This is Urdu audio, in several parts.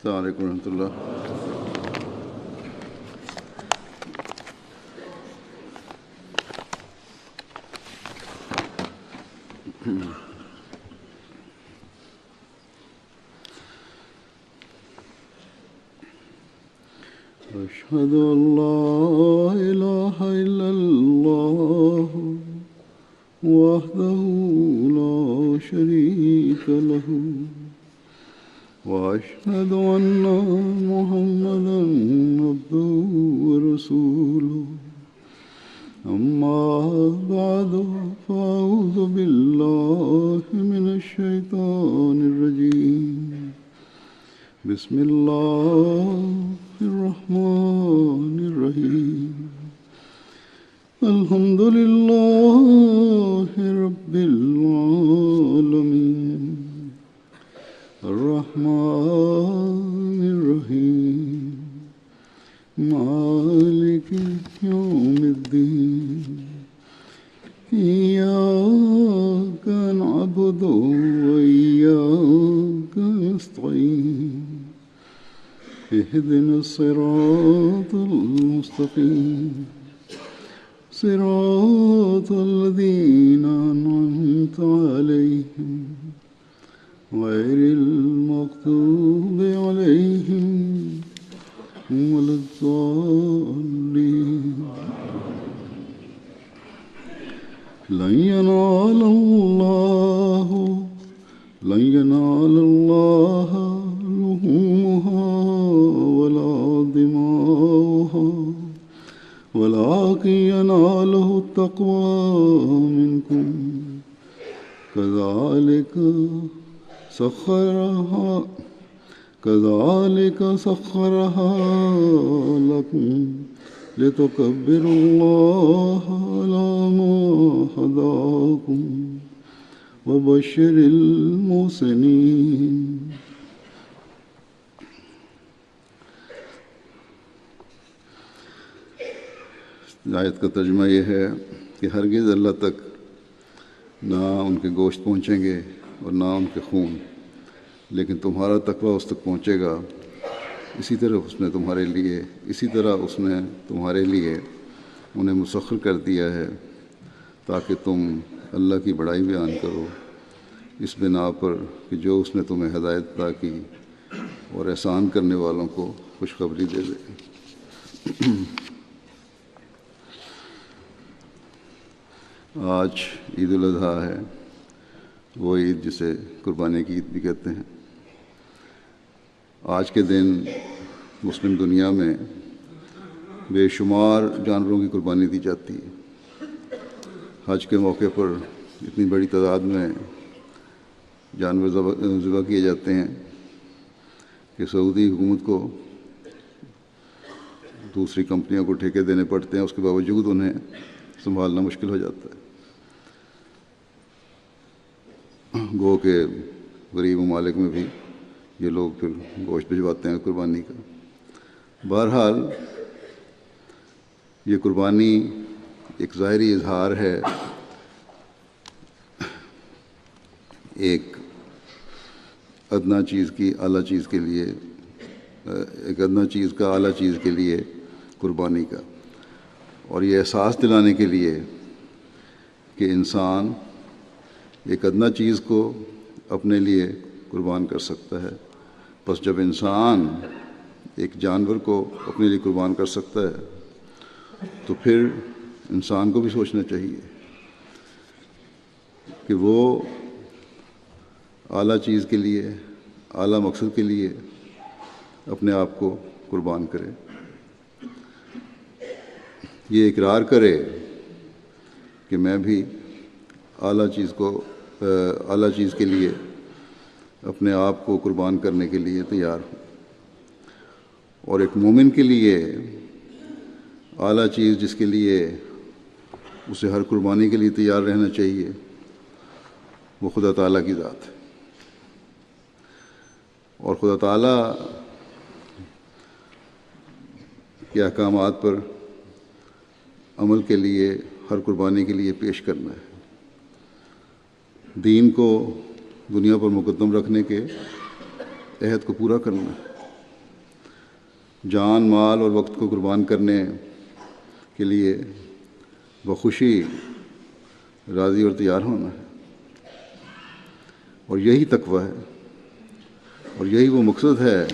السلام علیکم ورحمۃ اللہ۔ أشهد أن لا إله إلا الله وحده لا شريك له وأشهد أن محمدا عبده ورسوله أما بعد فأعوذ بالله من الشيطان الرجيم بسم الله الرحمن الرحيم الحمد لله رب العالمين الرحمن الرحيم مالك يوم الدين إياك نعبد وإياك نستعين اهدنا الصراط المستقيم صراط الذين أنعمت عليهم غير المغضوب عليهم ولا الضالين لن ينال الله لحومها ولا دماؤها ولكن يناله التقوى منكم كذلك سخرها لكم لتكبروا الله على ما هداكم وبشر المحسنين۔ آیت کا ترجمہ یہ ہے کہ ہرگز اللہ تک نہ ان کے گوشت پہنچیں گے اور نہ ان کے خون، لیکن تمہارا تقویٰ اس تک پہنچے گا۔ اسی طرح اس نے تمہارے لیے انہیں مسخر کر دیا ہے تاکہ تم اللہ کی بڑائی بیان کرو، اس بنا پر کہ جو اس نے تمہیں ہدایت عطا کی اور احسان کرنے والوں کو خوشخبری دے دے۔ آج عید الاضحیٰ ہے، وہ عید جسے قربانی کی عید بھی کہتے ہیں۔ آج کے دن مسلم دنیا میں بے شمار جانوروں کی قربانی دی جاتی ہے۔ حج کے موقع پر اتنی بڑی تعداد میں جانور ذبح کیے جاتے ہیں کہ سعودی حکومت کو دوسری کمپنیوں کو ٹھیکے دینے پڑتے ہیں، اس کے باوجود انہیں سنبھالنا مشکل ہو جاتا ہے۔ گو کہ غریب ممالک میں بھی یہ لوگ پھر گوشت بھجواتے ہیں قربانی کا۔ بہرحال یہ قربانی ایک ظاہری اظہار ہے ایک ادنا چیز کی اعلیٰ چیز کے لیے، ایک ادنا چیز کا اعلیٰ چیز کے لیے قربانی کا، اور یہ احساس دلانے کے لیے کہ انسان ایک ادنا چیز کو اپنے لیے قربان کر سکتا ہے۔ بس جب انسان ایک جانور کو اپنے لیے قربان کر سکتا ہے تو پھر انسان کو بھی سوچنا چاہیے کہ وہ اعلیٰ چیز کے لیے، اعلیٰ مقصد کے لیے اپنے آپ کو قربان کرے، یہ اقرار کرے کہ میں بھی اعلیٰ چیز کے لیے اپنے آپ کو قربان کرنے کے لیے تیار ہوں۔ اور ایک مومن کے لیے اعلیٰ چیز جس کے لیے اسے ہر قربانی کے لیے تیار رہنا چاہیے وہ خدا تعالیٰ کی ذات ہے، اور خدا تعالیٰ کے احکامات پر عمل کے لیے ہر قربانی کے لیے پیش کرنا ہے، دین کو دنیا پر مقدم رکھنے کے عہد کو پورا کرنا ہے۔ جان مال اور وقت کو قربان کرنے کے لیے بخوشی راضی اور تیار ہونا ہے، اور یہی تقویٰ ہے، اور یہی وہ مقصد ہے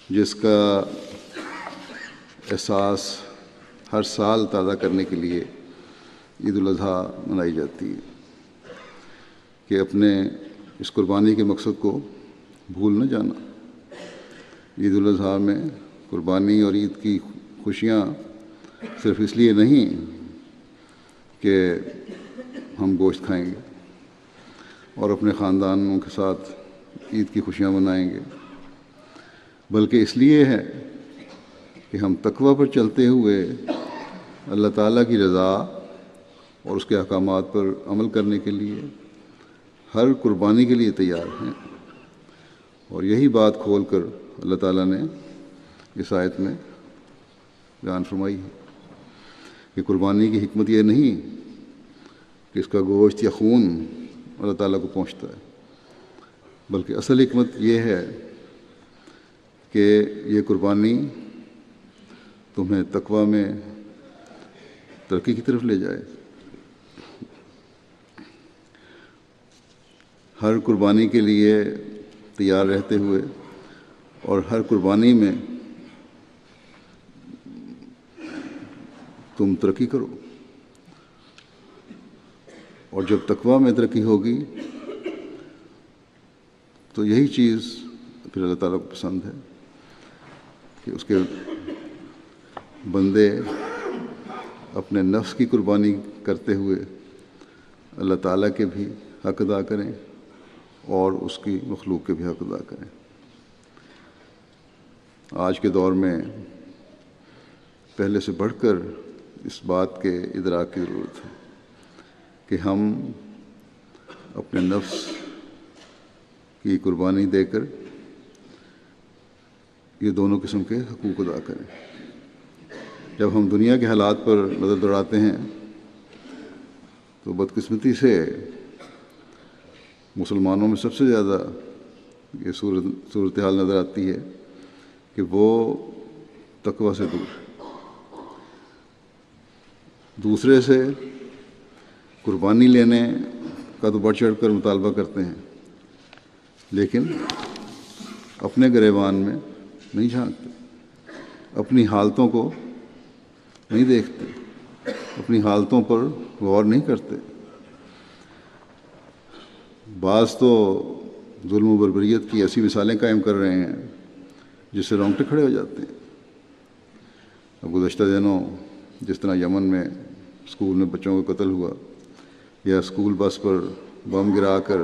جس کا احساس ہر سال تازہ کرنے کے لیے عید الاضحیٰ منائی جاتی ہے، کہ اپنے اس قربانی کے مقصد کو بھول نہ جانا۔ عید الاضحیٰ میں قربانی اور عید کی خوشیاں صرف اس لیے نہیں کہ ہم گوشت کھائیں گے اور اپنے خاندانوں کے ساتھ عید کی خوشیاں منائیں گے، بلکہ اس لیے ہے کہ ہم تقویٰ پر چلتے ہوئے اللہ تعالیٰ کی رضا اور اس کے احکامات پر عمل کرنے کے لیے ہر قربانی کے لیے تیار ہیں۔ اور یہی بات کھول کر اللہ تعالیٰ نے اس آیت میں بیان فرمائی ہے کہ قربانی کی حکمت یہ نہیں کہ اس کا گوشت یا خون اللہ تعالیٰ کو پہنچتا ہے، بلکہ اصل حکمت یہ ہے کہ یہ قربانی تمہیں تقویٰ میں ترقی کی طرف لے جائے۔ ہر قربانی کے لیے تیار رہتے ہوئے اور ہر قربانی میں تم ترقی کرو، اور جب تقویٰ میں ترقی ہوگی تو یہی چیز پھر اللہ تعالیٰ کو پسند ہے کہ اس کے بندے اپنے نفس کی قربانی کرتے ہوئے اللہ تعالیٰ کے بھی حق ادا کریں اور اس کی مخلوق کے بھی حق ادا کریں۔ آج کے دور میں پہلے سے بڑھ کر اس بات کے ادراک کی ضرورت ہے کہ ہم اپنے نفس کی قربانی دے کر یہ دونوں قسم کے حقوق ادا کریں۔ جب ہم دنیا کے حالات پر نظر دوڑاتے ہیں تو بدقسمتی سے مسلمانوں میں سب سے زیادہ یہ صورتحال نظر آتی ہے کہ وہ تقویٰ سے دور ہے، دوسرے سے قربانی لینے کا تو بڑھ چڑھ کر مطالبہ کرتے ہیں، لیکن اپنے گریبان میں نہیں جھانکتے، اپنی حالتوں کو نہیں دیکھتے، اپنی حالتوں پر غور نہیں کرتے۔ بعض تو ظلم و بربریت کی ایسی مثالیں قائم کر رہے ہیں جس سے رونگٹے کھڑے ہو جاتے ہیں۔ اب گزشتہ دنوں جس طرح یمن میں اسکول میں بچوں کا قتل ہوا، یا اسکول بس پر بم گرا کر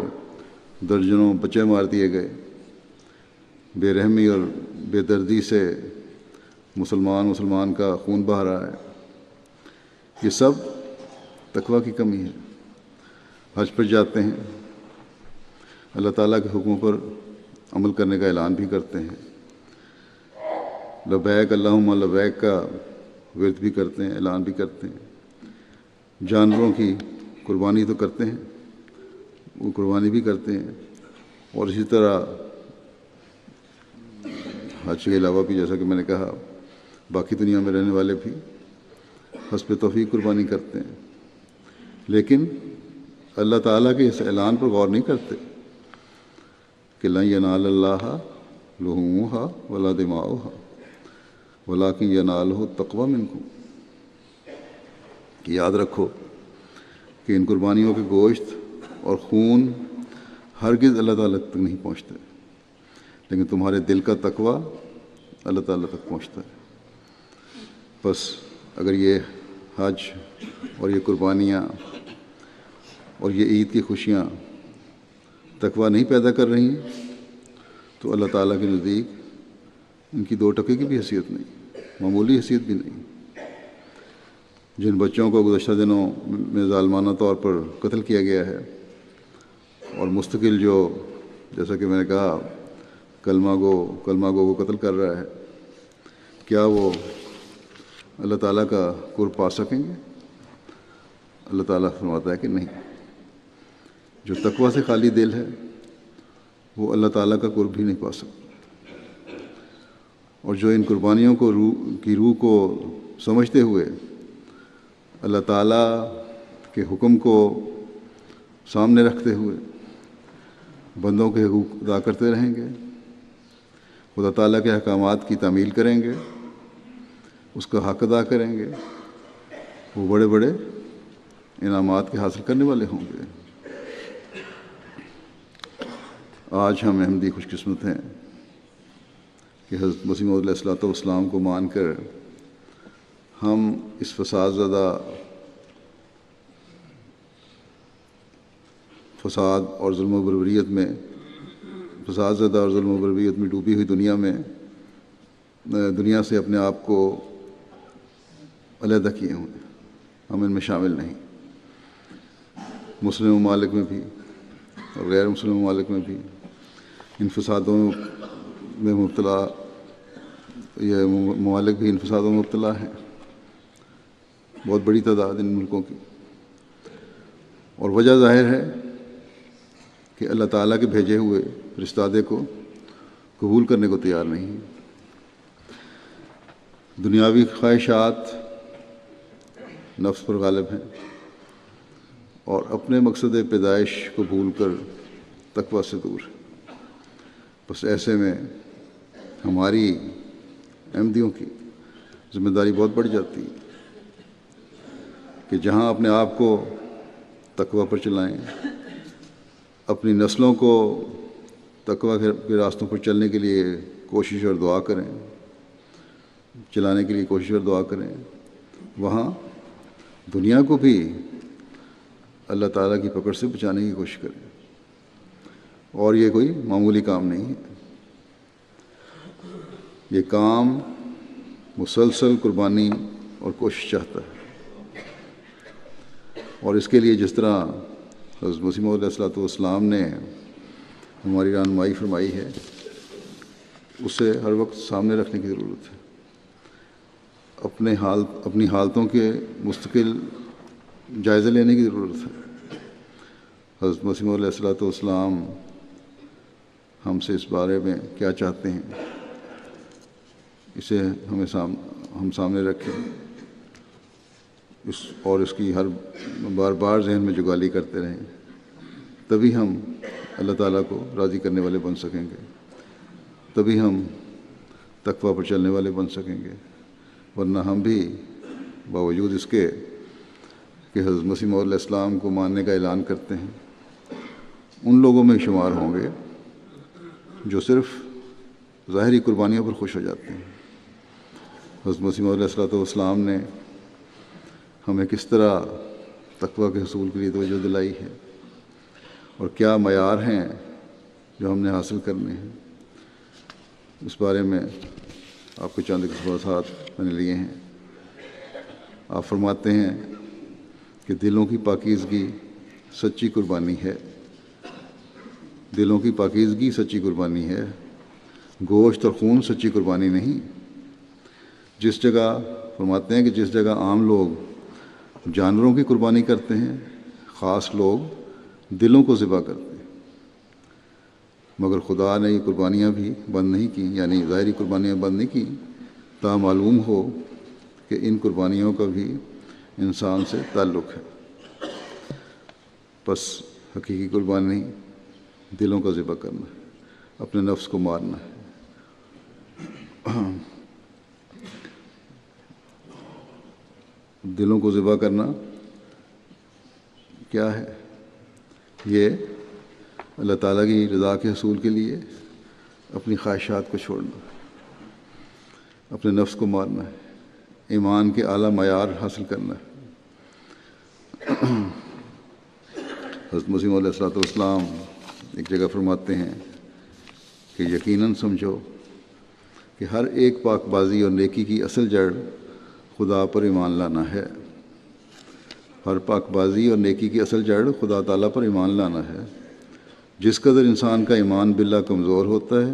درجنوں بچے مار دیے گئے، بے رحمی اور بے دردی سے مسلمان کا خون بہہ رہا ہے، یہ سب تقویٰ کی کمی ہے۔ حج پر جاتے ہیں، اللہ تعالیٰ کے حکموں پر عمل کرنے کا اعلان بھی کرتے ہیں، لبیک اللہم لبیک کا ورد بھی کرتے ہیں، اعلان بھی کرتے ہیں، جانوروں کی قربانی تو کرتے ہیں، وہ قربانی بھی کرتے ہیں، اور اسی طرح حج کے علاوہ بھی جیسا کہ میں نے کہا باقی دنیا میں رہنے والے بھی حسب توفیق قربانی کرتے ہیں، لیکن اللہ تعالیٰ کے اس اعلان پر غور نہیں کرتے کہ لن ینال اللہ لحومها ولا دماؤها ولکن ینالہ التقوی منکم، کہ یاد رکھو کہ ان قربانیوں کے گوشت اور خون ہرگز اللہ تعالیٰ تک نہیں پہنچتے، لیکن تمہارے دل کا تقوی اللہ تعالیٰ تک پہنچتا ہے۔ بس اگر یہ حج اور یہ قربانیاں اور یہ عید کی خوشیاں تقوی نہیں پیدا کر رہی ہیں تو اللہ تعالیٰ کے نزدیک ان کی 2 ٹکے کی بھی حیثیت نہیں، معمولی حیثیت بھی نہیں۔ جن بچوں کو گزشتہ دنوں میں ظالمانہ طور پر قتل کیا گیا ہے، اور مستقل جو جیسا کہ میں نے کہا کلمہ گو کو قتل کر رہا ہے، کیا وہ اللہ تعالیٰ کا قرب پا سکیں گے؟ اللہ تعالیٰ فرماتا ہے کہ نہیں۔ جو تقویٰ سے خالی دل ہے وہ اللہ تعالیٰ کا قرب بھی نہیں پا سکتا۔ اور جو ان قربانیوں کو کی روح کو سمجھتے ہوئے اللہ تعالیٰ کے حکم کو سامنے رکھتے ہوئے بندوں کے حقوق ادا کرتے رہیں گے، خدا تعالیٰ کے احکامات کی تعمیل کریں گے، اس کا حق ادا کریں گے، وہ بڑے بڑے انعامات کے حاصل کرنے والے ہوں گے۔ آج ہم احمدی خوش قسمت ہیں کہ حضرت مسیح موعود علیہ الصلوۃ والسلام کو مان کر ہم اس فساد اور ظلم و بربریت میں ڈوبی ہوئی دنیا سے اپنے آپ کو علیحدہ کیے ہوئے ہیں۔ ہم ان میں شامل نہیں۔ مسلم ممالک میں بھی اور غیر مسلم ممالک میں بھی ان فسادوں میں مبتلا، یہ ممالک بھی ان فسادوں میں مبتلا ہیں، بہت بڑی تعداد ان ملکوں کی، اور وجہ ظاہر ہے کہ اللہ تعالیٰ کے بھیجے ہوئے فرستادے کو قبول کرنے کو تیار نہیں ہیں۔ دنیاوی خواہشات نفس پر غالب ہیں اور اپنے مقصد پیدائش کو بھول کر تقویٰ سے دور ہے۔ بس ایسے میں ہماری احمدیوں کی ذمہ داری بہت بڑھ جاتی ہے کہ جہاں اپنے آپ کو تقویٰ پر چلائیں، اپنی نسلوں کو تقویٰ کے راستوں پر چلنے کے لیے کوشش اور دعا کریں، چلانے کے لیے کوشش اور دعا کریں، وہاں دنیا کو بھی اللہ تعالیٰ کی پکڑ سے بچانے کی کوشش کریں۔ اور یہ کوئی معمولی کام نہیں ہے، یہ کام مسلسل قربانی اور کوشش چاہتا ہے، اور اس کے لیے جس طرح حضرت مسیح موعود علیہ الصلوۃ والسلام نے ہماری رہنمائی فرمائی ہے، اسے ہر وقت سامنے رکھنے کی ضرورت ہے۔ اپنی حالتوں کے مستقل جائزہ لینے کی ضرورت ہے۔ حضرت مسیح موعود علیہ الصلوۃ والسلام ہم سے اس بارے میں کیا چاہتے ہیں، اسے ہم سامنے رکھیں، اور اس کی ہر بار ذہن میں جگالی کرتے رہیں، تبھی ہم اللہ تعالیٰ کو راضی کرنے والے بن سکیں گے، تبھی ہم تقویٰ پر چلنے والے بن سکیں گے۔ ورنہ ہم بھی باوجود اس کے کہ حضرت مسیح موعود علیہ السلام کو ماننے کا اعلان کرتے ہیں، ان لوگوں میں شمار ہوں گے جو صرف ظاہری قربانیوں پر خوش ہو جاتے ہیں۔ حضرت مسیح موعود علیہ الصلوۃ والسلام نے ہمیں کس طرح تقویٰ کے حصول کے لیے توجہ دلائی ہے، اور کیا معیار ہیں جو ہم نے حاصل کرنے ہیں، اس بارے میں آپ کو چند اقتباسات میں نے لیے ہیں۔ آپ فرماتے ہیں کہ دلوں کی پاکیزگی سچی قربانی ہے، دلوں کی پاکیزگی سچی قربانی ہے، گوشت اور خون سچی قربانی نہیں۔ جس جگہ فرماتے ہیں کہ جس جگہ عام لوگ جانوروں کی قربانی کرتے ہیں، خاص لوگ دلوں کو ذبح کرتے ہیں، مگر خدا نے یہ قربانیاں بھی بند نہیں کی، یعنی ظاہری قربانیاں بند نہیں کی، تا معلوم ہو کہ ان قربانیوں کا بھی انسان سے تعلق ہے۔ پس حقیقی قربانی دلوں کا ذبح کرنا ہے، اپنے نفس کو مارنا ہے۔ دلوں کو ذبح کرنا کیا ہے؟ یہ اللہ تعالیٰ کی رضا کے حصول کے لیے اپنی خواہشات کو چھوڑنا، اپنے نفس کو مارنا ہے، ایمان کے اعلیٰ معیار حاصل کرنا ہے۔ حضرت مسیح علیہ الصلوۃ والسلام ایک جگہ فرماتے ہیں کہ یقیناً سمجھو کہ ہر ایک پاک بازی اور نیکی کی اصل جڑ خدا پر ایمان لانا ہے۔ ہر پاک بازی اور نیکی کی اصل جڑ خدا تعالیٰ پر ایمان لانا ہے۔ جس قدر انسان کا ایمان باللہ کمزور ہوتا ہے،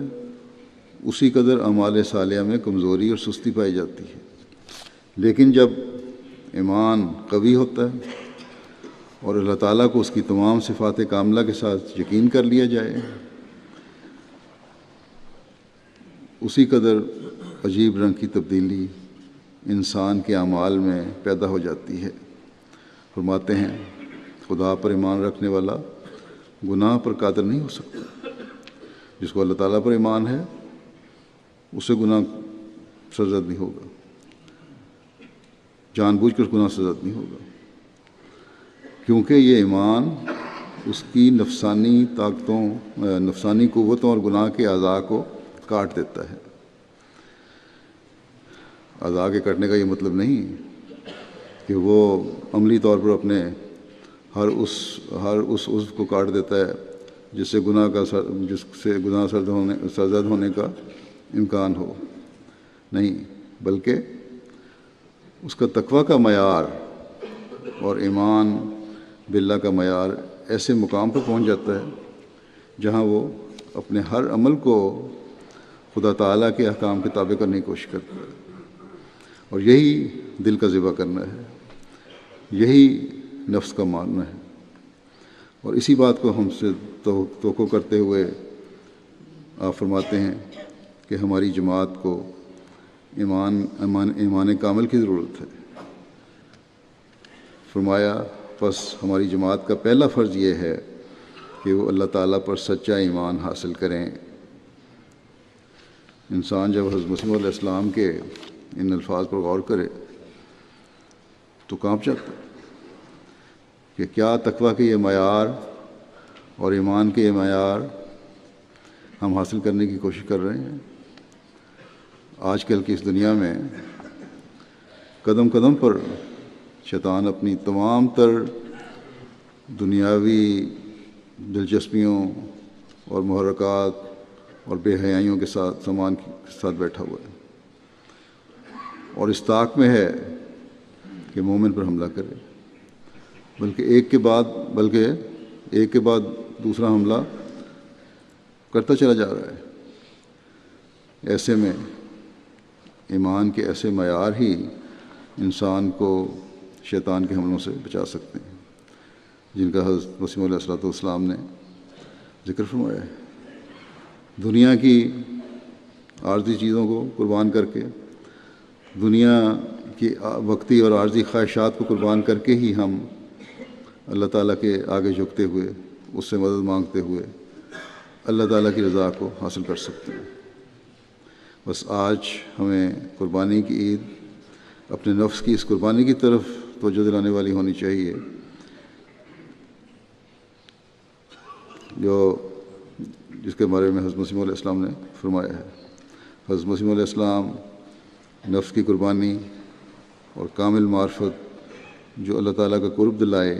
اسی قدر اعمال صالحہ میں کمزوری اور سستی پائی جاتی ہے۔ لیکن جب ایمان قوی ہوتا ہے اور اللہ تعالیٰ کو اس کی تمام صفات کاملہ کے ساتھ یقین کر لیا جائے، اسی قدر عجیب رنگ کی تبدیلی انسان کے اعمال میں پیدا ہو جاتی ہے۔ فرماتے ہیں خدا پر ایمان رکھنے والا گناہ پر قادر نہیں ہو سکتا۔ جس کو اللہ تعالیٰ پر ایمان ہے اسے گناہ سرزد نہیں ہوگا، جان بوجھ کر گناہ سرزد نہیں ہوگا، کیونکہ یہ ایمان اس کی نفسانی طاقتوں، نفسانی قوتوں اور گناہ کے اعضاء کو کاٹ دیتا ہے۔ اعضاء کے کٹنے کا یہ مطلب نہیں کہ وہ عملی طور پر اپنے ہر اس عضو کو کاٹ دیتا ہے جس سے گناہ سرزد ہونے کا امکان ہو، نہیں، بلکہ اس کا تقویٰ کا معیار اور ایمان باللہ کا معیار ایسے مقام پر پہنچ جاتا ہے جہاں وہ اپنے ہر عمل کو خدا تعالیٰ کے احکام کے تابع کرنے کی کوشش کرتا ہے، اور یہی دل کا ذبح کرنا ہے، یہی نفس کا ماننا ہے۔ اور اسی بات کو ہم سے توقع کرتے ہوئے آپ فرماتے ہیں کہ ہماری جماعت کو ایمان کامل کی ضرورت ہے۔ فرمایا پس ہماری جماعت کا پہلا فرض یہ ہے کہ وہ اللہ تعالیٰ پر سچا ایمان حاصل کریں۔ انسان جب حضرت مسیح علیہ السلام کے ان الفاظ پر غور کرے تو کانپ جاتا ہے کہ کیا تقویٰ کے یہ معیار اور ایمان کے یہ معیار ہم حاصل کرنے کی کوشش کر رہے ہیں۔ آج کل کی اس دنیا میں قدم قدم پر شیطان اپنی تمام تر دنیاوی دلچسپیوں اور محرکات اور بے حیائیوں کے سامان کے ساتھ بیٹھا ہوا ہے، اور اس طاق میں ہے کہ مومن پر حملہ کرے، بلکہ ایک کے بعد دوسرا حملہ کرتا چلا جا رہا ہے۔ ایسے میں ایمان کے ایسے معیار ہی انسان کو شیطان کے حملوں سے بچا سکتے ہیں، جن کا حضرت مسیح علیہ السلام نے ذکر فرمایا ہے۔ دنیا کی عارضی چیزوں کو قربان کر کے، دنیا کی وقتی اور عارضی خواہشات کو قربان کر کے ہی ہم اللہ تعالیٰ کے آگے جھکتے ہوئے، اس سے مدد مانگتے ہوئے اللہ تعالیٰ کی رضا کو حاصل کر سکتے ہیں۔ بس آج ہمیں قربانی کی عید اپنے نفس کی اس قربانی کی طرف توجہ دلانے والی ہونی چاہیے جس کے بارے میں حضرت مسیح علیہ السلام نے فرمایا ہے۔ حضرت مسیح علیہ السلام نفس کی قربانی اور کامل معرفت جو اللہ تعالیٰ کا قرب دلائے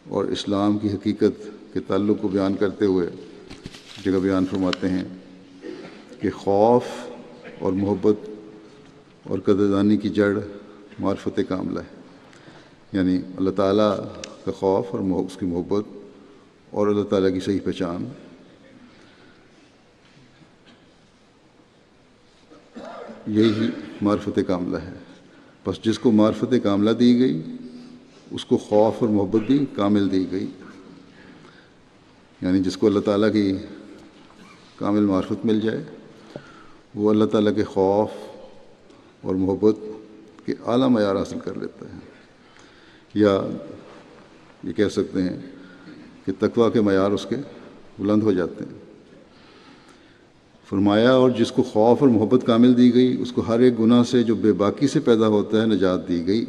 اور اسلام کی حقیقت کے تعلق کو بیان کرتے ہوئے جگہ بیان فرماتے ہیں کہ خوف اور محبت اور قدردانی کی جڑ معرفت کاملہ ہے، یعنی اللہ تعالیٰ کا خوف اور اس کی محبت اور اللہ تعالیٰ کی صحیح پہچان، یہی معرفت کاملہ ہے۔ بس جس کو معرفت کاملہ دی گئی اس کو خوف اور محبت بھی کامل دی گئی، یعنی جس کو اللہ تعالیٰ کی کامل معرفت مل جائے وہ اللہ تعالیٰ کے خوف اور محبت کے اعلیٰ معیار حاصل کر لیتا ہے، یا یہ کہہ سکتے ہیں کہ تقویٰ کے معیار اس کے بلند ہو جاتے ہیں۔ فرمایا اور جس کو خوف اور محبت کامل دی گئی اس کو ہر ایک گناہ سے جو بے باکی سے پیدا ہوتا ہے نجات دی گئی۔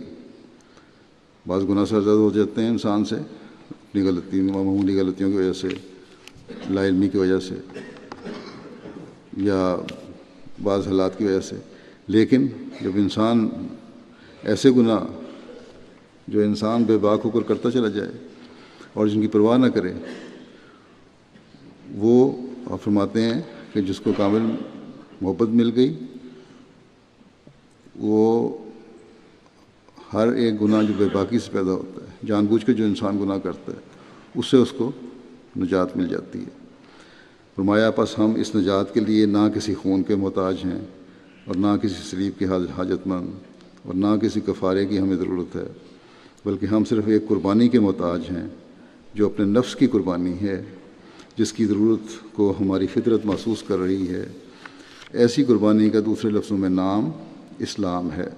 بعض گناہ سرزد ہو جاتے ہیں انسان سے اپنی معمولی غلطیوں کی وجہ سے، لا علمی کی وجہ سے، یا بعض حالات کی وجہ سے، لیکن جب انسان ایسے گناہ جو انسان بے باک ہو کر کرتا چلا جائے اور جن کی پرواہ نہ کرے، وہ آپ فرماتے ہیں کہ جس کو کامل محبت مل گئی وہ ہر ایک گناہ جو بے باکی سے پیدا ہوتا ہے، جان بوجھ کے جو انسان گناہ کرتا ہے، اس سے اس کو نجات مل جاتی ہے۔ فرمایا پس ہم اس نجات کے لیے نہ کسی خون کے محتاج ہیں اور نہ کسی سلیب کے حاجت مند اور نہ کسی کفارے کی ہمیں ضرورت ہے، بلکہ ہم صرف ایک قربانی کے محتاج ہیں جو اپنے نفس کی قربانی ہے، جس کی ضرورت کو ہماری فطرت محسوس کر رہی ہے ایسی قربانی کا دوسرے لفظوں میں نام اسلام ہے۔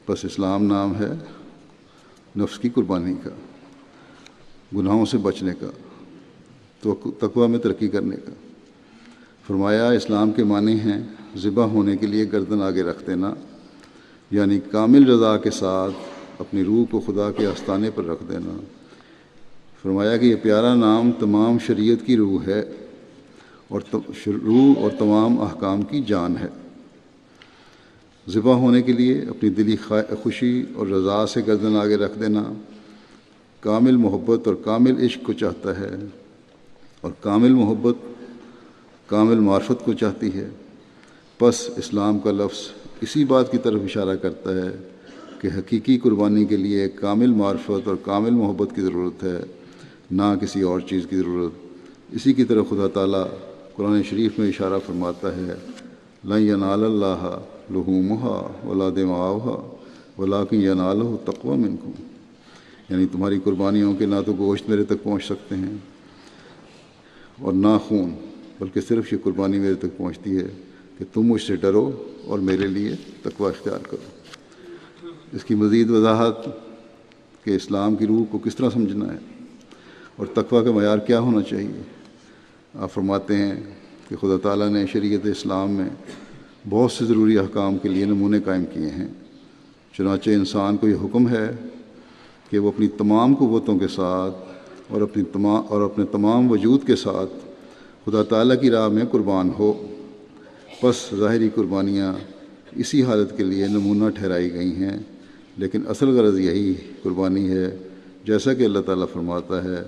بس اسلام نام ہے نفس کی قربانی کا، گناہوں سے بچنے کا، تقویٰ میں ترقی کرنے کا۔ فرمایا اسلام کے معنی ہیں ذبح ہونے کے لیے گردن آگے رکھ دینا، یعنی کامل رضا کے ساتھ اپنی روح کو خدا کے آستانے پر رکھ دینا۔ فرمایا کہ یہ پیارا نام تمام شریعت کی روح ہے اور روح اور تمام احکام کی جان ہے۔ ذبح ہونے کے لیے اپنی دلی خوشی اور رضا سے گردن آگے رکھ دینا کامل محبت اور کامل عشق کو چاہتا ہے، اور کامل محبت کامل معرفت کو چاہتی ہے۔ پس اسلام کا لفظ اسی بات کی طرف اشارہ کرتا ہے کہ حقیقی قربانی کے لیے کامل معرفت اور کامل محبت کی ضرورت ہے، نہ کسی اور چیز کی ضرورت۔ اسی کی طرف خدا تعالیٰ قرآن شریف میں اشارہ فرماتا ہے لن ینال اللہ لحومها ولا دماؤها ولکن ینالہ التقوی منکم، یعنی تمہاری قربانیوں کے نہ تو گوشت میرے تک پہنچ سکتے ہیں اور نہ خون، بلکہ صرف یہ قربانی میرے تک پہنچتی ہے کہ تم مجھ سے ڈرو اور میرے لیے تقوی اختیار کرو۔ اس کی مزید وضاحت کہ اسلام کی روح کو کس طرح سمجھنا ہے اور تقوی کا معیار کیا ہونا چاہیے، آپ فرماتے ہیں کہ خدا تعالیٰ نے شریعت اسلام میں بہت سے ضروری احکام کے لیے نمونے قائم کیے ہیں۔ چنانچہ انسان کو یہ حکم ہے کہ وہ اپنی تمام قوتوں کے ساتھ اور اپنے تمام وجود کے ساتھ خدا تعالیٰ کی راہ میں قربان ہو۔ پس ظاہری قربانیاں اسی حالت کے لیے نمونہ ٹھہرائی گئی ہیں، لیکن اصل غرض یہی قربانی ہے جیسا کہ اللہ تعالیٰ فرماتا ہے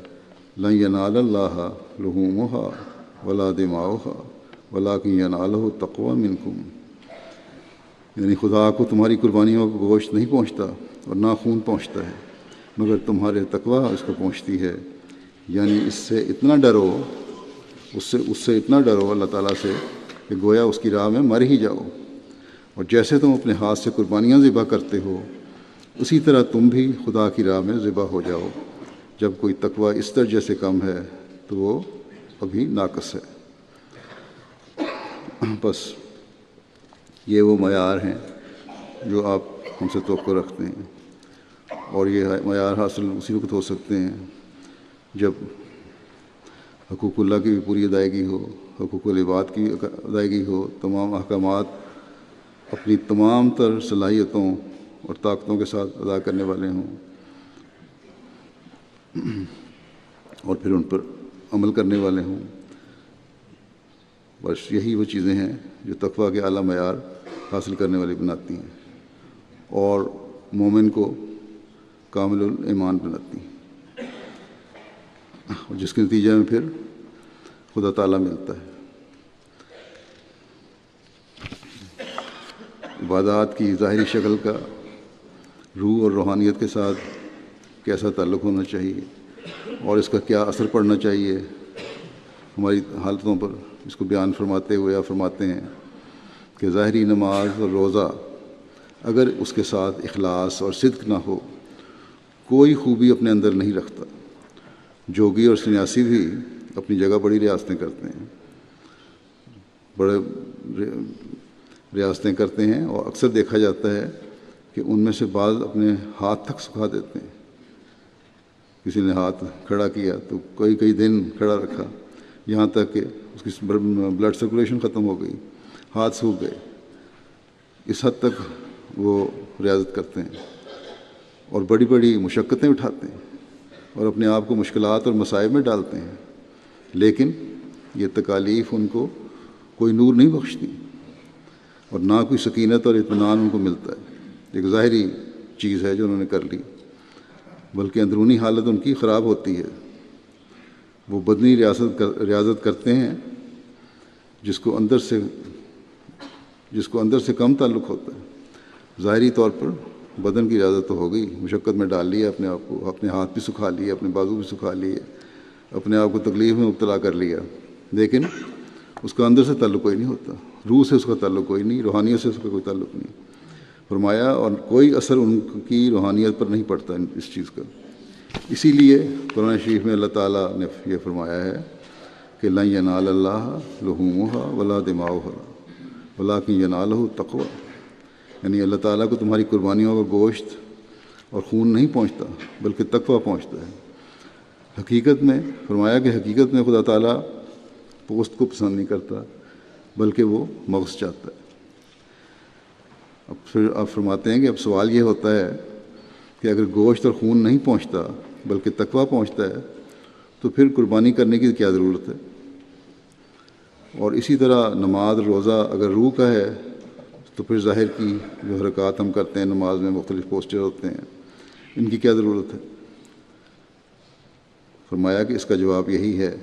لن ینال اللہ لحومها ولا دماؤها ولکن ینالہ التقوی منکم، یعنی خدا کو تمہاری قربانیوں کا گوشت نہیں پہنچتا اور نہ خون پہنچتا ہے، مگر تمہارے تقوی اس کو پہنچتی ہے۔ یعنی اس سے اتنا ڈرو، اس سے اتنا ڈرو اللہ تعالیٰ سے کہ گویا اس کی راہ میں مر ہی جاؤ۔ اور جیسے تم اپنے ہاتھ سے قربانیاں ذبح کرتے ہو، اسی طرح تم بھی خدا کی راہ میں ذبح ہو جاؤ۔ جب کوئی تقوی اس درجے سے کم ہے تو وہ ابھی ناقص ہے۔ بس یہ وہ معیار ہیں جو آپ ہم سے توقع رکھتے ہیں، اور یہ معیار حاصل اسی وقت ہو سکتے ہیں جب حقوق اللہ کی بھی پوری ادائیگی ہو، حقوق العباد کی ادائیگی ہو، تمام احکامات اپنی تمام تر صلاحیتوں اور طاقتوں کے ساتھ ادا کرنے والے ہوں، اور پھر ان پر عمل کرنے والے ہوں۔ بس یہی وہ چیزیں ہیں جو تقویٰ کے اعلیٰ معیار حاصل کرنے والی بناتی ہیں اور مومن کو کامل الایمان بناتی ہیں، اور جس کے نتیجے میں پھر خدا تعالیٰ ملتا ہے۔ عبادات کی ظاہری شکل کا روح اور روحانیت کے ساتھ کیسا تعلق ہونا چاہیے اور اس کا کیا اثر پڑنا چاہیے ہماری حالتوں پر، اس کو بیان فرماتے ہوئے آپ فرماتے ہیں کہ ظاہری نماز اور روزہ اگر اس کے ساتھ اخلاص اور صدق نہ ہو کوئی خوبی اپنے اندر نہیں رکھتا۔ جوگی اور سنیاسی بھی اپنی جگہ بڑی ریاستیں کرتے ہیں، بڑے ریاستیں کرتے ہیں، اور اکثر دیکھا جاتا ہے کہ ان میں سے بعض اپنے ہاتھ تک سکھا دیتے ہیں۔ کسی نے ہاتھ کھڑا کیا تو کئی دن کھڑا رکھا، یہاں تک کہ اس کی بلڈ سرکولیشن ختم ہو گئی، ہاتھ سوکھ گئے۔ اس حد تک وہ ریاضت کرتے ہیں اور بڑی بڑی مشقتیں اٹھاتے ہیں اور اپنے آپ کو مشکلات اور مصائب میں ڈالتے ہیں، لیکن یہ تکالیف ان کو کوئی نور نہیں بخشتی اور نہ کوئی سکینت اور اطمینان ان کو ملتا ہے۔ ایک ظاہری چیز ہے جو انہوں نے کر لی، بلکہ اندرونی حالت ان کی خراب ہوتی ہے۔ وہ بدنی ریاضت کرتے ہیں جس کو اندر سے کم تعلق ہوتا ہے۔ ظاہری طور پر بدن کی ریاضت تو ہو گئی، مشقت میں ڈال لیا اپنے آپ کو، اپنے ہاتھ بھی سکھا لیے، اپنے بازو بھی سکھا لیے، اپنے آپ کو تکلیف میں مبتلا کر لیا، لیکن اس کا اندر سے تعلق کوئی نہیں ہوتا، روح سے اس کا تعلق کوئی نہیں، روحانیت سے اس کا کوئی تعلق نہیں۔ فرمایا اور کوئی اثر ان کی روحانیت پر نہیں پڑتا اس چیز کا۔ اسی لیے قرآن شریف میں اللہ تعالیٰ نے یہ فرمایا ہے کہ لن ینال اللہ لحومھا ولا دماؤھا ولکن ینالہ التقوی، یعنی اللہ تعالیٰ کو تمہاری قربانیوں کا گوشت اور خون نہیں پہنچتا بلکہ تقوی پہنچتا ہے۔ حقیقت میں فرمایا کہ حقیقت میں خدا تعالیٰ پوست کو پسند نہیں کرتا بلکہ وہ مغز چاہتا ہے۔ اب پھر آپ فرماتے ہیں کہ اب سوال یہ ہوتا ہے کہ اگر گوشت اور خون نہیں پہنچتا بلکہ تقوی پہنچتا ہے تو پھر قربانی کرنے کی کیا ضرورت ہے؟ اور اسی طرح نماز روزہ اگر روح کا ہے تو پھر ظاہر کی جو حرکات ہم کرتے ہیں نماز میں، مختلف پوسچر ہوتے ہیں، ان کی کیا ضرورت ہے؟ فرمایا کہ اس کا جواب یہی ہے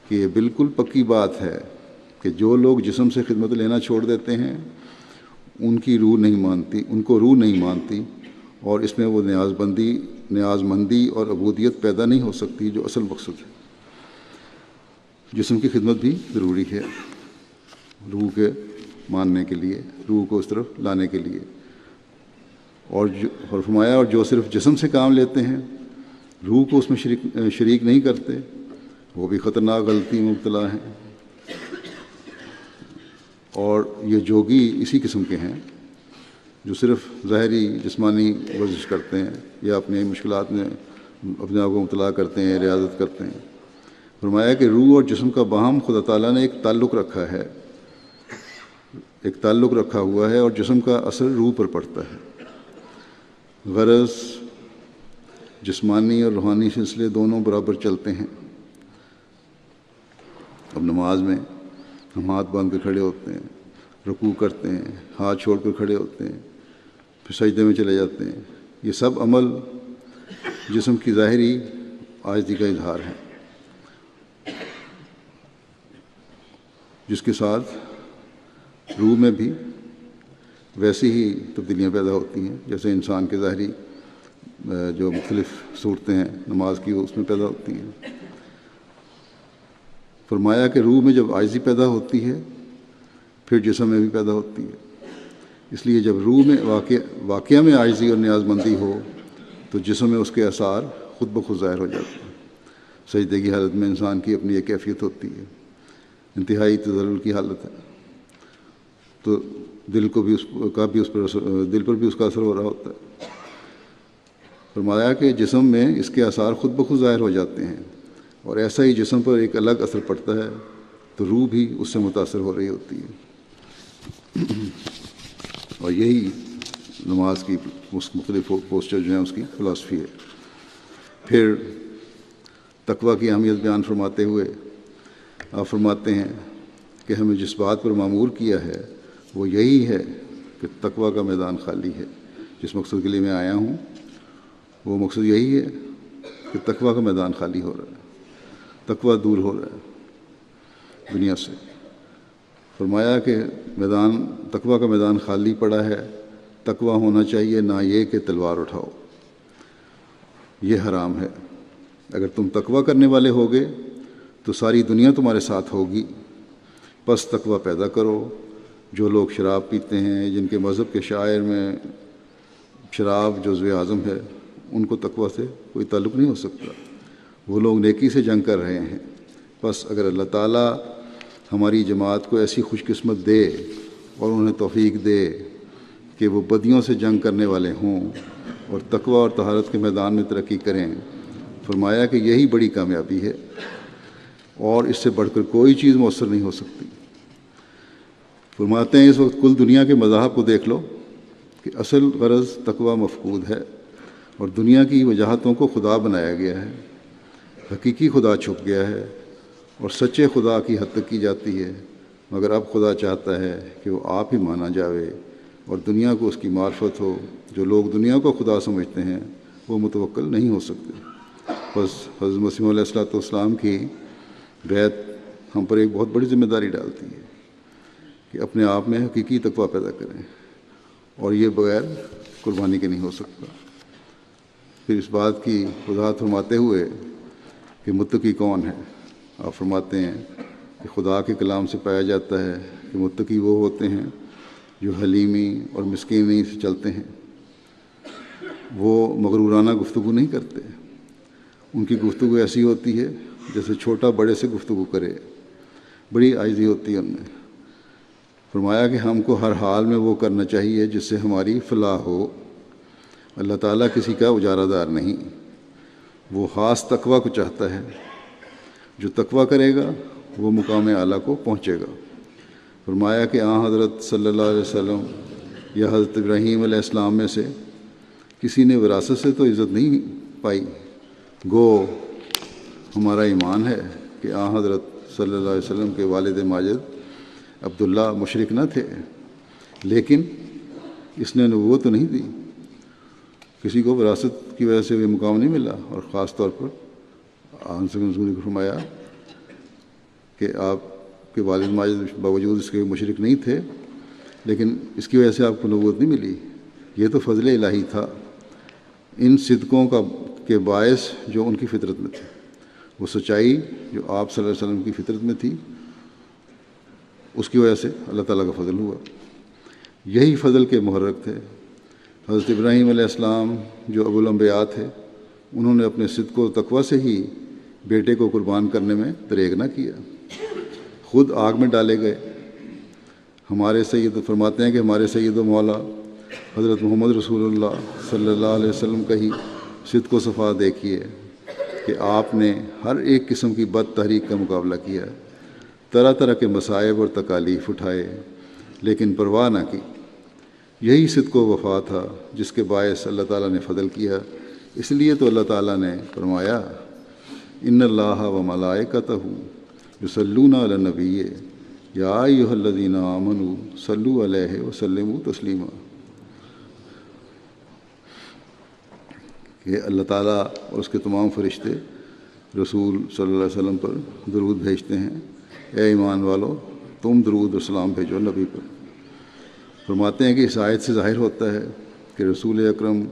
کہ یہ بالکل پکی بات ہے کہ جو لوگ جسم سے خدمت لینا چھوڑ دیتے ہیں ان کی روح نہیں مانتی، ان کو روح نہیں مانتی، اور اس میں وہ نیاز مندی اور عبودیت پیدا نہیں ہو سکتی جو اصل مقصد ہے۔ جسم کی خدمت بھی ضروری ہے روح کے ماننے کے لیے، روح کو اس طرف لانے کے لیے، اور فرمایا اور جو صرف جسم سے کام لیتے ہیں، روح کو اس میں شریک نہیں کرتے، وہ بھی خطرناک غلطی میں مبتلا ہیں۔ اور یہ جوگی اسی قسم کے ہیں جو صرف ظاہری جسمانی ورزش کرتے ہیں یا اپنی مشکلات میں اپنے آپ کو مبتلا کرتے ہیں، ریاضت کرتے ہیں۔ فرمایا کہ روح اور جسم کا باہم خدا تعالیٰ نے ایک تعلق رکھا ہے، ایک تعلق رکھا ہوا ہے، اور جسم کا اثر روح پر پڑتا ہے۔ غرض جسمانی اور روحانی سلسلے دونوں برابر چلتے ہیں۔ اب نماز میں ہم ہاتھ باندھ کر کھڑے ہوتے ہیں، رکوع کرتے ہیں، ہاتھ چھوڑ کر کھڑے ہوتے ہیں، پھر سجدے میں چلے جاتے ہیں۔ یہ سب عمل جسم کی ظاہری عاجزی کا اظہار ہے، جس کے ساتھ روح میں بھی ویسی ہی تبدیلیاں پیدا ہوتی ہیں جیسے انسان کے ظاہری جو مختلف صورتیں ہیں نماز کی، وہ اس میں پیدا ہوتی ہیں۔ فرمایا کہ روح میں جب عاجزی پیدا ہوتی ہے پھر جسم میں بھی پیدا ہوتی ہے، اس لیے جب روح میں واقعہ میں عاجزی اور نیاز مندی ہو تو جسم میں اس کے آثار خود بخود ظاہر ہو جاتے ہیں۔ سجدے کی حالت میں انسان کی اپنی ایک کیفیت ہوتی ہے، انتہائی تذلل کی حالت ہے، تو دل پر بھی اس کا اثر ہو رہا ہوتا ہے۔ فرمایا کہ جسم میں اس کے آثار خود بخود ظاہر ہو جاتے ہیں، اور ایسا ہی جسم پر ایک الگ اثر پڑتا ہے تو روح بھی اس سے متاثر ہو رہی ہوتی ہے۔ اور یہی نماز کی مختلف پوسچر جو ہیں اس کی فلاسفی ہے۔ پھر تقویٰ کی اہمیت بیان فرماتے ہوئے آپ فرماتے ہیں کہ ہمیں جس بات پر معمور کیا ہے وہ یہی ہے کہ تقویٰ کا میدان خالی ہے۔ جس مقصد کے لیے میں آیا ہوں وہ مقصد یہی ہے کہ تقویٰ کا میدان خالی ہو رہا ہے، تقویٰ دور ہو رہا ہے دنیا سے۔ فرمایا کہ تقویٰ کا میدان خالی پڑا ہے۔ تقویٰ ہونا چاہیے نہ یہ کہ تلوار اٹھاؤ، یہ حرام ہے۔ اگر تم تقویٰ کرنے والے ہوگے تو ساری دنیا تمہارے ساتھ ہوگی، پس تقویٰ پیدا کرو۔ جو لوگ شراب پیتے ہیں، جن کے مذہب کے شاعر میں شراب جزو اعظم ہے، ان کو تقویٰ سے کوئی تعلق نہیں ہو سکتا۔ وہ لوگ نیکی سے جنگ کر رہے ہیں۔ بس اگر اللہ تعالیٰ ہماری جماعت کو ایسی خوش قسمت دے اور انہیں توفیق دے کہ وہ بدیوں سے جنگ کرنے والے ہوں اور تقویٰ اور طہارت کے میدان میں ترقی کریں، فرمایا کہ یہی بڑی کامیابی ہے، اور اس سے بڑھ کر کوئی چیز مؤثر نہیں ہو سکتی۔ فرماتے ہیں اس وقت کل دنیا کے مذاہب کو دیکھ لو کہ اصل غرض تقویٰ مفقود ہے، اور دنیا کی وجاہتوں کو خدا بنایا گیا ہے۔ حقیقی خدا چھپ گیا ہے اور سچے خدا کی حد تک کی جاتی ہے، مگر اب خدا چاہتا ہے کہ وہ آپ ہی مانا جاوے اور دنیا کو اس کی معرفت ہو۔ جو لوگ دنیا کو خدا سمجھتے ہیں وہ متوکل نہیں ہو سکتے۔ بس حضرت مسیح علیہ السلام کی بیعت ہم پر ایک بہت بڑی ذمہ داری ڈالتی ہے کہ اپنے آپ میں حقیقی تقویٰ پیدا کریں، اور یہ بغیر قربانی کے نہیں ہو سکتا۔ پھر اس بات کی وضاحت فرماتے ہوئے کہ متقی کون ہے، آپ فرماتے ہیں کہ خدا کے کلام سے پایا جاتا ہے کہ متقی وہ ہوتے ہیں جو حلیمی اور مسکینی سے چلتے ہیں۔ وہ مغرورانہ گفتگو نہیں کرتے، ان کی گفتگو ایسی ہوتی ہے جیسے چھوٹا بڑے سے گفتگو کرے، بڑی عاجزی ہوتی ہے ان میں۔ فرمایا کہ ہم کو ہر حال میں وہ کرنا چاہیے جس سے ہماری فلاح ہو۔ اللہ تعالیٰ کسی کا اجارہ دار نہیں، وہ خاص تقوی کو چاہتا ہے۔ جو تقوی کرے گا وہ مقام اعلیٰ کو پہنچے گا۔ فرمایا کہ حضرت صلی اللہ علیہ وسلم یا حضرت ابراہیم علیہ السلام میں سے کسی نے وراثت سے تو عزت نہیں پائی، گو ہمارا ایمان ہے کہ حضرت صلی اللہ علیہ وسلم کے والد ماجد عبداللہ مشرک نہ تھے، لیکن اس نے نبوت تو نہیں دی، کسی کو وراثت کی وجہ سے یہ مقام نہیں ملا۔ اور خاص طور پر نے فرمایا کہ آپ کے والد ماجد باوجود اس کے مشرک نہیں تھے، لیکن اس کی وجہ سے آپ کو نبوت نہیں ملی، یہ تو فضل الہی تھا ان صدقوں کے باعث جو ان کی فطرت میں تھے۔ وہ سچائی جو آپ صلی اللہ علیہ وسلم کی فطرت میں تھی، اس کی وجہ سے اللہ تعالیٰ کا فضل ہوا۔ یہی فضل کے محرک تھے حضرت ابراہیم علیہ السلام جو ابو الانبیاء تھے۔ انہوں نے اپنے صدق و تقوی سے ہی بیٹے کو قربان کرنے میں دریغ نہ کیا، خود آگ میں ڈالے گئے۔ ہمارے سید فرماتے ہیں کہ ہمارے سید و مولا حضرت محمد رسول اللہ صلی اللہ علیہ وسلم کا ہی صدق و صفا دیکھیے کہ آپ نے ہر ایک قسم کی بد تحریک کا مقابلہ کیا، طرح طرح کے مصائب اور تکالیف اٹھائے، لیکن پرواہ نہ کی۔ یہی صدق و وفا تھا جس کے باعث اللہ تعالیٰ نے فضل کیا۔ اس لیے تو اللہ تعالیٰ نے فرمایا ان اللہ و ملائکتہ یصلون علی النبی یا ایھا الذین آمنوا صلوا علیہ وسلموا تسلیما، کہ اللہ تعالیٰ اور اس کے تمام فرشتے رسول صلی اللہ علیہ وسلم پر درود بھیجتے ہیں۔ اے ایمان والو، تم درود و سلام بھیجو نبی پر۔ فرماتے ہیں کہ اس آیت سے ظاہر ہوتا ہے کہ رسول اکرم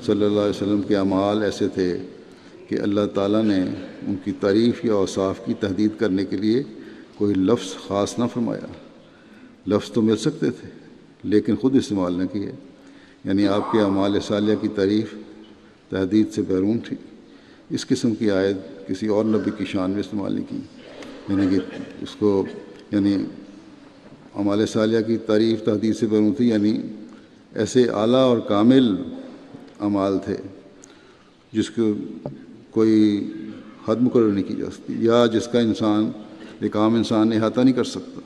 صلی اللہ علیہ وسلم کے اعمال ایسے تھے کہ اللہ تعالیٰ نے ان کی تعریف یا اوصاف کی تحدید کرنے کے لیے کوئی لفظ خاص نہ فرمایا۔ لفظ تو مل سکتے تھے لیکن خود استعمال نہ کیے، یعنی آپ کے اعمال صالحہ کی تعریف تحدید سے بیرون تھی۔ اس قسم کی آیت کسی اور نبی کی شان میں استعمال نہیں کی، یعنی کہ اس کو یعنی اعمال صالحہ کی تعریف تحدید سے بیرون تھی، یعنی ایسے اعلیٰ اور کامل اعمال تھے جس کو کوئی حد مقرر نہیں کی جا سکتی، یا جس کا ایک عام انسان احاطہ نہیں کر سکتا۔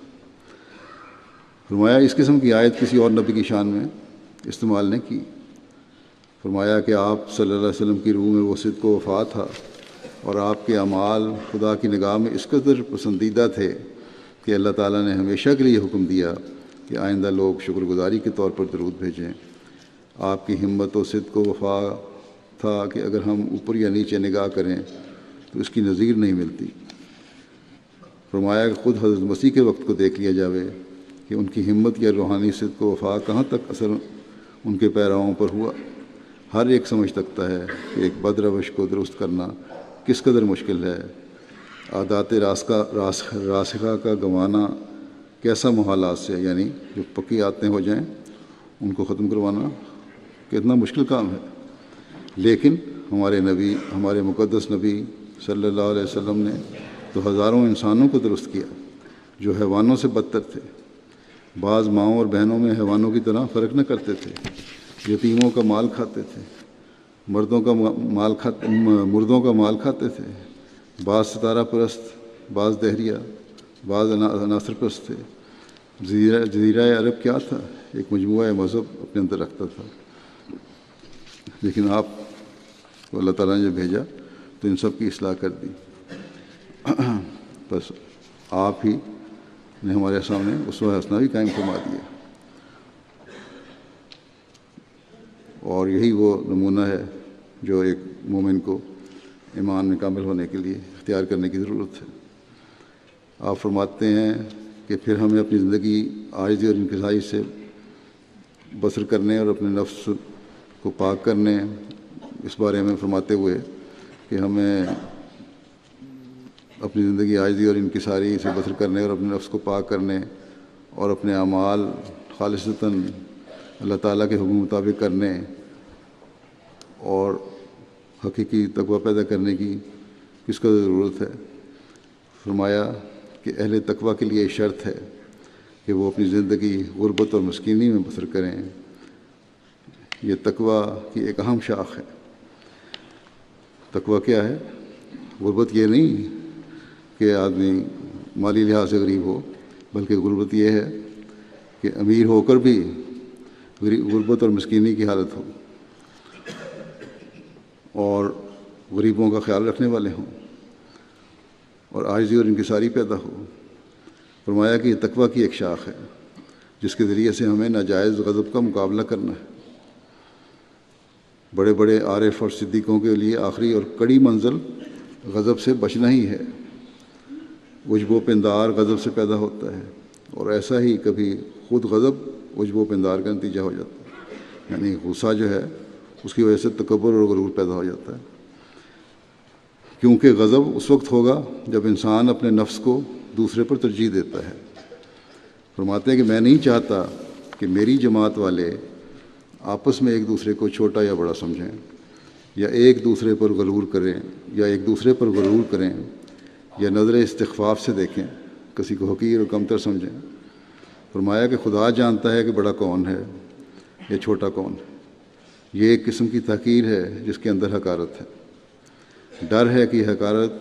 فرمایا اس قسم کی آیت کسی اور نبی کی شان میں استعمال نہیں کی۔ فرمایا کہ آپ صلی اللہ علیہ وسلم کی روح میں وہ صدق و وفا تھا، اور آپ کے اعمال خدا کی نگاہ میں اس قدر پسندیدہ تھے کہ اللہ تعالیٰ نے ہمیشہ کے لیے حکم دیا کہ آئندہ لوگ شکر گزاری کے طور پر درود بھیجیں۔ آپ کی ہمت و صدق و وفا تھا کہ اگر ہم اوپر یا نیچے نگاہ کریں تو اس کی نظیر نہیں ملتی۔ فرمایا کہ خود حضرت مسیح کے وقت کو دیکھ لیا جاوے کہ ان کی ہمت یا روحانی صدق و وفا کہاں تک اثر ان کے پیراؤں پر ہوا۔ ہر ایک سمجھ سکتا ہے کہ ایک بد روش کو درست کرنا کس قدر مشکل ہے، عادات راسخہ کا گنوانا کیسا محالات سے، یعنی جو پکی عادتیں ہو جائیں ان کو ختم کروانا کتنا مشکل کام ہے۔ لیکن ہمارے نبی، ہمارے مقدس نبی صلی اللہ علیہ وسلم نے تو ہزاروں انسانوں کو درست کیا جو حیوانوں سے بدتر تھے۔ بعض ماؤں اور بہنوں میں حیوانوں کی طرح فرق نہ کرتے تھے، یتیموں کا مال کھاتے تھے، مردوں کا مال کھاتے تھے، بعض ستارہ پرست، بعض دہریہ، بعض عناصر پرست تھے۔ جزیرہ عرب کیا تھا؟ ایک مجموعہ مذہب اپنے اندر رکھتا تھا، لیکن آپ کو اللہ تعالیٰ نے جب بھیجا تو ان سب کی اصلاح کر دی۔ بس آپ ہی نے ہمارے سامنے اسوہ حسنہ بھی قائم فرما دیا، اور یہی وہ نمونہ ہے جو ایک مومن کو ایمان میں کامل ہونے کے لیے اختیار کرنے کی ضرورت ہے۔ آپ فرماتے ہیں کہ پھر ہمیں اپنی زندگی عاجزی اور انکساری سے بسر کرنے اور اپنے نفس کو پاک کرنے، اس بارے میں فرماتے ہوئے کہ ہمیں اپنی زندگی عاجزی اور انکساری سے بسر کرنے اور اپنے نفس کو پاک کرنے اور اپنے اعمال خالصتاً اللہ تعالیٰ کے حکم مطابق کرنے اور حقیقی تقویٰ پیدا کرنے کی کس قدر ضرورت ہے۔ فرمایا کہ اہل تقوی کے لیے شرط ہے کہ وہ اپنی زندگی غربت اور مسکینی میں بسر کریں۔ یہ تقوی کی ایک اہم شاخ ہے۔ تقوی کیا ہے؟ غربت یہ نہیں کہ آدمی مالی لحاظ سے غریب ہو، بلکہ غربت یہ ہے کہ امیر ہو کر بھی غربت اور مسکینی کی حالت ہو، اور غریبوں کا خیال رکھنے والے ہوں، اور عاجزی اور انکساری پیدا ہو۔ فرمایا کہ یہ تقوی کی ایک شاخ ہے جس کے ذریعے سے ہمیں ناجائز غضب کا مقابلہ کرنا ہے۔ بڑے بڑے عارف اور صدیقوں کے لیے آخری اور کڑی منزل غضب سے بچنا ہی ہے۔ عجب و پندار غضب سے پیدا ہوتا ہے، اور ایسا ہی کبھی خود غضب عجب و پندار کا نتیجہ ہو جاتا ہے، یعنی غصہ جو ہے اس کی وجہ سے تکبر اور غرور پیدا ہو جاتا ہے، کیونکہ غضب اس وقت ہوگا جب انسان اپنے نفس کو دوسرے پر ترجیح دیتا ہے۔ فرماتے ہیں کہ میں نہیں چاہتا کہ میری جماعت والے آپس میں ایک دوسرے کو چھوٹا یا بڑا سمجھیں، یا ایک دوسرے پر غرور کریں، یا نظر استخفاف سے دیکھیں، کسی کو حقیر اور کمتر سمجھیں۔ فرمایا کہ خدا جانتا ہے کہ بڑا کون ہے یا چھوٹا کون ہے۔ یہ ایک قسم کی تحقیر ہے جس کے اندر حقارت ہے۔ ڈر ہے کہ یہ حقارت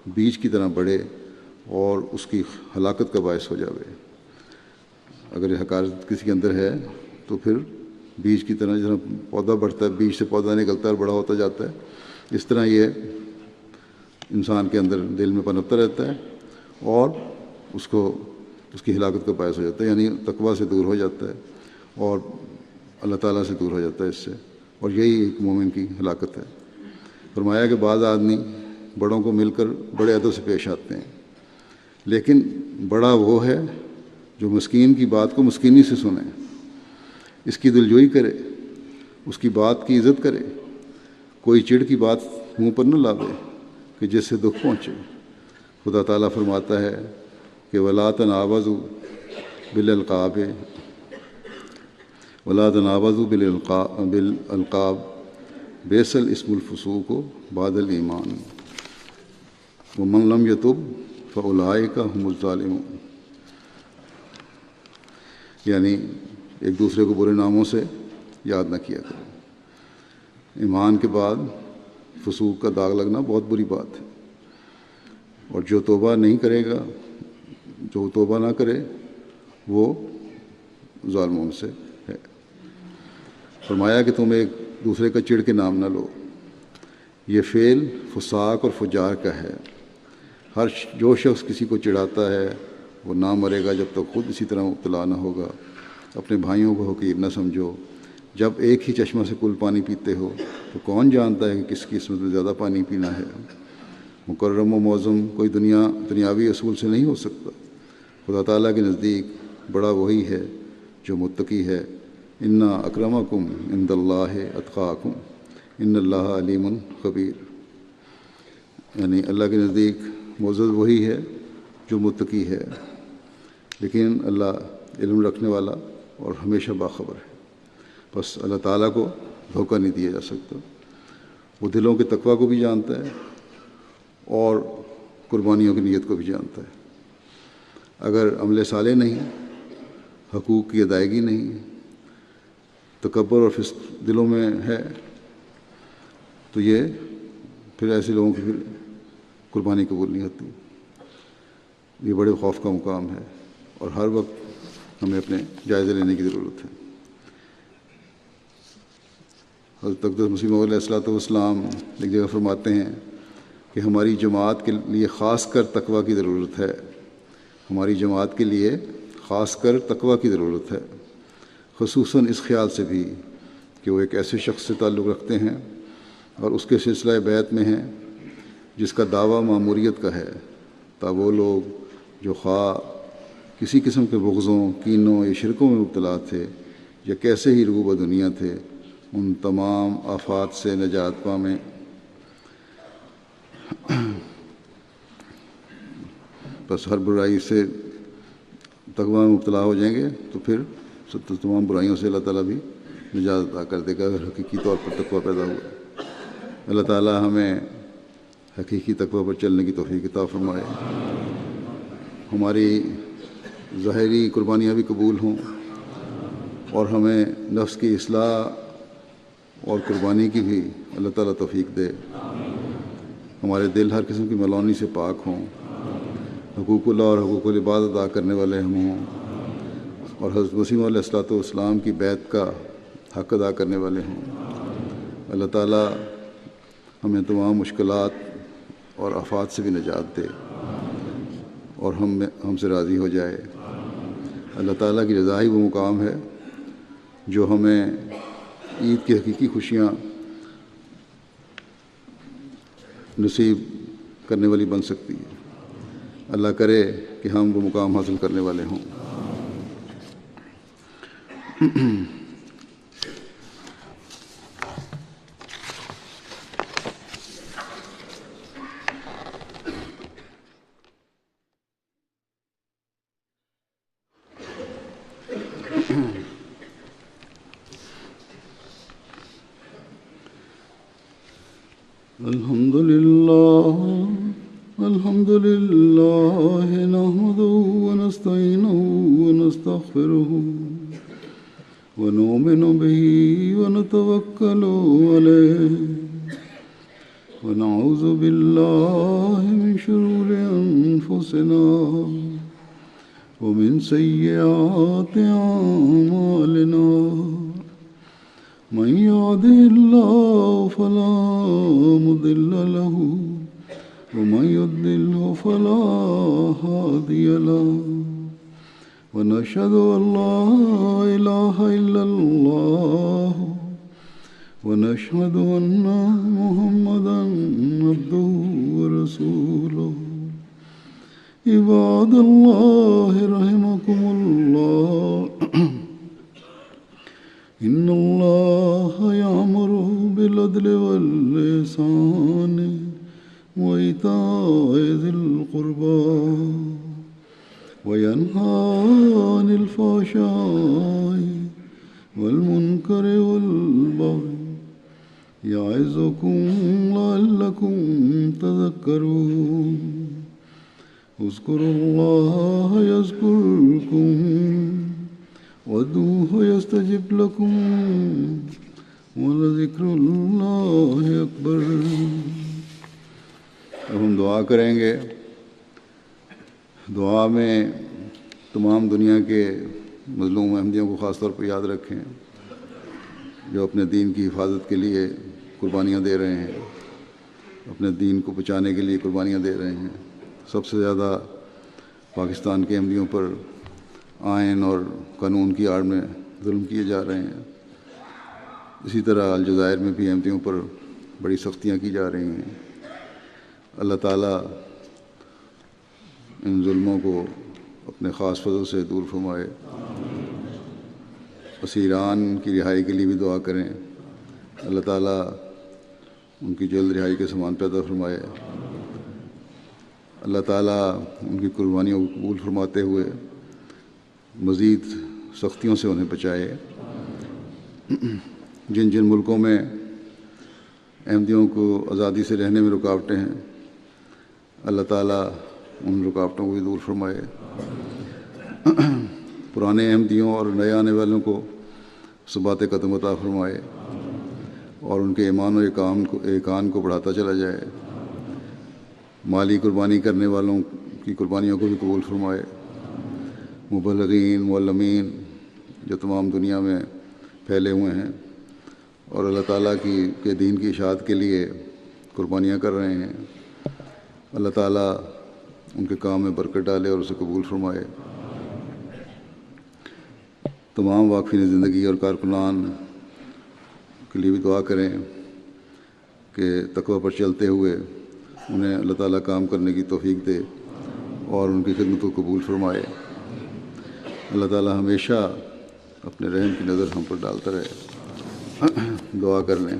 بیج کی طرح بڑھے اور اس کی ہلاکت کا باعث ہو جاوے۔ اگر یہ حقارت کسی کے اندر ہے تو پھر بیج کی طرح، جس طرح پودا بڑھتا ہے، بیج سے پودا نکلتا ہے اور بڑا ہوتا جاتا ہے، اس طرح یہ انسان کے اندر دل میں پنپتا رہتا ہے اور اس کی ہلاکت کا باعث ہو جاتا ہے، یعنی تقوی سے دور ہو جاتا ہے اور اللہ تعالیٰ سے دور ہو جاتا ہے اس سے، اور یہی ایک مومن کی ہلاکت ہے۔ فرمایا کہ بعض آدمی بڑوں کو مل کر بڑے ادب سے پیش آتے ہیں، لیکن بڑا وہ ہے جو مسکین کی بات کو مسکینی سے سنے، اس کی دلجوئی کرے، اس کی بات کی عزت کرے، کوئی چڑ کی بات منہ پر نہ لاوے کہ جس سے دکھ پہنچے۔ خدا تعالیٰ فرماتا ہے کہ وَلَا تَنَابَزُوا بِالْأَلْقَابِ بِالْأَلْقَابِ بِئْسَ الْاسْمُ الْفُسُوقُ بَعْدَ الْإِيمَانِ وَمَنْ لَمْ يَتُبْ فَأُولَٰئِكَ هُمُ الظَّالِمُونَ۔ یعنی ایک دوسرے کو برے ناموں سے یاد نہ کیا کریں۔ ایمان کے بعد فسوق کا داغ لگنا بہت بری بات ہے، اور جو توبہ نہیں کرے گا، جو توبہ نہ کرے وہ ظالموں سے ہے۔ فرمایا کہ تم ایک دوسرے کا چڑ کے نام نہ لو، یہ فعل فساق اور فجار کا ہے۔ جو شخص کسی کو چڑھاتا ہے وہ نہ مرے گا جب تک خود اسی طرح مبتلا نہ ہوگا۔ اپنے بھائیوں کو حقیر نہ سمجھو، جب ایک ہی چشمہ سے کل پانی پیتے ہو تو کون جانتا ہے کہ کس کی قسمت میں زیادہ پانی پینا ہے۔ مکرم و معظم کوئی دنیاوی اصول سے نہیں ہو سکتا۔ خدا تعالیٰ کے نزدیک بڑا وہی ہے جو متقی ہے۔ انا اکرمکم عند اللہ اتقاکم ان اللہ علیم خبیر، یعنی اللہ کے نزدیک معزز وہی ہے جو متقی ہے، لیکن اللہ علم رکھنے والا اور ہمیشہ باخبر ہے۔ بس اللہ تعالیٰ کو دھوکہ نہیں دیا جا سکتا، وہ دلوں کے تقوی کو بھی جانتا ہے اور قربانیوں کی نیت کو بھی جانتا ہے۔ اگر عمل صالح نہیں، حقوق کی ادائیگی نہیں، تکبر اور فسق دلوں میں ہے، تو یہ پھر ایسے لوگوں کی پھر قربانی قبول نہیں ہوتی۔ یہ بڑے خوف کا مقام ہے، اور ہر وقت ہمیں اپنے جائزے لینے کی ضرورت ہے۔ حضرت اقدس مسیح موعود علیہ الصلوۃ والسلام ایک جگہ فرماتے ہیں کہ ہماری جماعت کے لیے خاص کر تقوی کی ضرورت ہے، ہماری جماعت کے لیے خاص کر تقوی کی ضرورت ہے، خصوصاً اس خیال سے بھی کہ وہ ایک ایسے شخص سے تعلق رکھتے ہیں اور اس کے سلسلہ بیعت میں ہیں جس کا دعویٰ ماموریت کا ہے، تا وہ لوگ جو خواہ کسی قسم کے بغضوں، کینوں یا شرکوں میں مبتلا تھے یا کیسے ہی رغوب دنیا تھے، ان تمام آفات سے نجات پامیں۔ بس ہر برائی سے تقوی میں مبتلا ہو جائیں گے تو پھر تمام برائیوں سے اللہ تعالیٰ بھی نجات عطا کر دے گا، اگر حقیقی طور پر تقوی پیدا ہوا۔ اللہ تعالیٰ ہمیں حقیقی تقوی پر چلنے کی توفیق عطا فرمائے۔ ہماری ظاہری قربانیاں بھی قبول ہوں اور ہمیں نفس کی اصلاح اور قربانی کی بھی اللہ تعالیٰ توفیق دے. ہمارے دل ہر قسم کی ملونی سے پاک ہوں، حقوق اللہ اور حقوق العباد ادا کرنے والے ہم ہوں، اور حضرت مسیح علیہ الصلوۃ والسلام کی بیعت کا حق ادا کرنے والے ہوں. اللہ تعالیٰ ہمیں تمام مشکلات اور آفات سے بھی نجات دے اور ہم سے راضی ہو جائے. اللہ تعالیٰ کی رضا ہی وہ مقام ہے جو ہمیں عید کی حقیقی خوشیاں نصیب کرنے والی بن سکتی ہے. اللہ کرے کہ ہم وہ مقام حاصل کرنے والے ہوں. الحمد لله نحمده ونستعينه ونستغفره ونؤمن به ونتوكل عليه ونعوذ بالله من شرور أنفسنا ومن سيئات أعمالنا. من يهده الله فلا مضل له ومن يضلل فلا هادي له. ونشهد أن لا إله إلا الله ونشهد أن محمدا عبده ورسوله. عباد الله رحمكم الله، إن الله يأمر بالعدل والإحسان وإيتاء ذي القربى وينهى عن الفحشاء والمنكر والبغي يعظكم لعلكم تذكرون. اذكروا الله يذكركم وادعوه يستجب لكم ولذكر الله أكبر. اب ہم دعا کریں گے. دعا میں تمام دنیا کے مظلوم احمدیوں کو خاص طور پر یاد رکھیں جو اپنے دین کی حفاظت کے لیے قربانیاں دے رہے ہیں، اپنے دین کو بچانے کے لیے قربانیاں دے رہے ہیں. سب سے زیادہ پاکستان کے احمدیوں پر آئین اور قانون کی آڑ میں ظلم کیے جا رہے ہیں. اسی طرح الجزائر میں بھی احمدیوں پر بڑی سختیاں کی جا رہی ہیں. اللہ تعالیٰ ان ظلموں کو اپنے خاص فضل سے دور فرمائے. اسیران کی رہائی کے لیے بھی دعا کریں. اللہ تعالیٰ ان کی جلد رہائی کے سامان پیدا فرمائے. اللہ تعالیٰ ان کی قربانیوں کو قبول فرماتے ہوئے مزید سختیوں سے انہیں بچائے. جن جن ملکوں میں احمدیوں کو آزادی سے رہنے میں رکاوٹیں ہیں، اللہ تعالیٰ ان رکاوٹوں کو بھی دور فرمائے. پرانے احمدیوں اور نئے آنے والوں کو ثبات قدم عطا فرمائے اور ان کے ایمان و ایقان کو بڑھاتا چلا جائے. مالی قربانی کرنے والوں کی قربانیوں کو بھی قبول فرمائے. مبلغین، معلمین جو تمام دنیا میں پھیلے ہوئے ہیں اور اللہ تعالیٰ کے دین کی اشاعت کے لیے قربانیاں کر رہے ہیں، اللہ تعالیٰ ان کے کام میں برکت ڈالے اور اسے قبول فرمائے. تمام واقفین زندگی اور کارکنان کے لیے بھی دعا کریں کہ تقوی پر چلتے ہوئے انہیں اللہ تعالیٰ کام کرنے کی توفیق دے اور ان کی خدمت کو قبول فرمائے. اللہ تعالیٰ ہمیشہ اپنے رحم کی نظر ہم پر ڈالتا رہے. دعا کر لیں.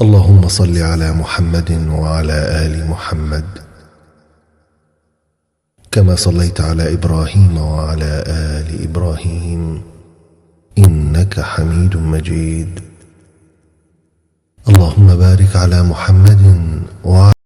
اللهم صل على محمد وعلى آل محمد كما صليت على إبراهيم وعلى آل إبراهيم إنك حميد مجيد. اللهم بارك على محمد وعلى